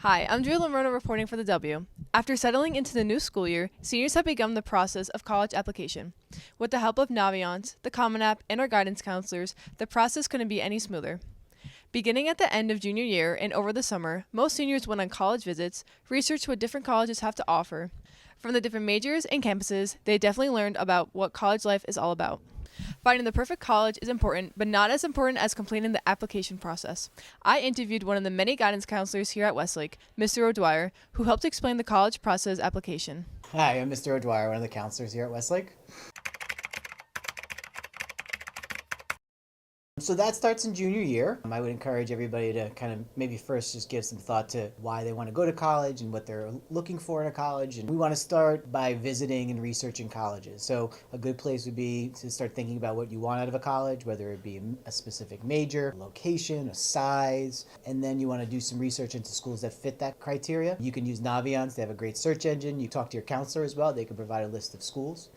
Hi, I'm Lomurno reporting for the W. After settling into the new school year, seniors have begun the process of college application. With the help of Naviance, the Common App, and our guidance counselors, the process couldn't be any smoother. Beginning at the end of junior year and over the summer, most seniors went on college visits, researched what different colleges have to offer. From the different majors and campuses, they definitely learned about what college life is all about. Finding the perfect college is important, but not as important as completing the application process. I interviewed one of the many guidance counselors here at Westlake, Mr. O'Dwyer, who helped explain the college process application. Hi, I'm Mr. O'Dwyer, one of the counselors here at Westlake. So that starts in junior year. I would encourage everybody to kind of maybe first just give some thought to why they want to go to college and what they're looking for in a college. And we want to start by visiting and researching colleges. So a good place would be to start thinking about what you want out of a college, whether it be a specific major, location, a size, and then you want to do some research into schools that fit that criteria. You can use Naviance. They have a great search engine. You talk to your counselor as well. They can provide a list of schools.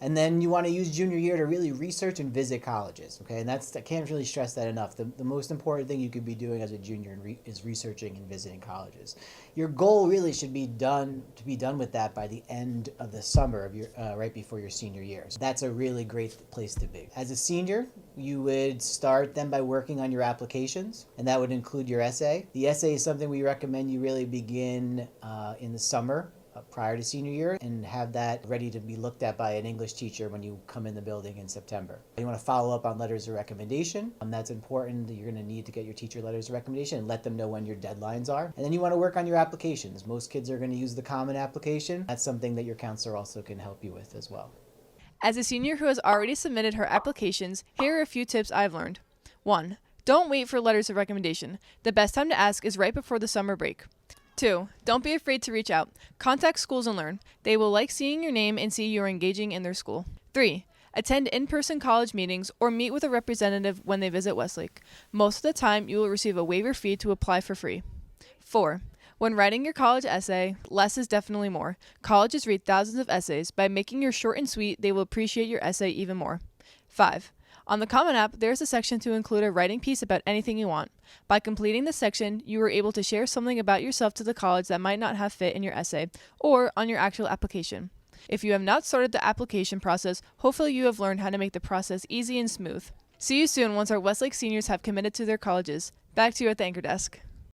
And then you want to use junior year to really research and visit colleges, okay? And I can't really stress that enough. The most important thing you could be doing as a junior is researching and visiting colleges. Your goal really should be done with that by the end of the summer of your right before your senior year. So that's a really great place to be. As a senior, you would start then by working on your applications, and that would include your essay. The essay is something we recommend you really begin in the summer prior to senior year and have that ready to be looked at by an English teacher when you come in the building in September. You want to follow up on letters of recommendation. That's important. You're going to need to get your teacher letters of recommendation and let them know when your deadlines are. And then you want to work on your applications. Most kids are going to use the Common application. That's something that your counselor also can help you with as well. As a senior who has already submitted her applications, here are a few tips I've learned. 1. Don't wait for letters of recommendation. The best time to ask is right before the summer break. 2. Don't be afraid to reach out. Contact schools and learn. They will like seeing your name and see you are engaging in their school. 3. Attend in-person college meetings or meet with a representative when they visit Westlake. Most of the time, you will receive a waiver fee to apply for free. 4. When writing your college essay, less is definitely more. Colleges read thousands of essays. By making yours short and sweet, they will appreciate your essay even more. 5. On the Common App, there is a section to include a writing piece about anything you want. By completing this section, you are able to share something about yourself to the college that might not have fit in your essay or on your actual application. If you have not started the application process, hopefully you have learned how to make the process easy and smooth. See you soon once our Westlake seniors have committed to their colleges. Back to you at the anchor desk.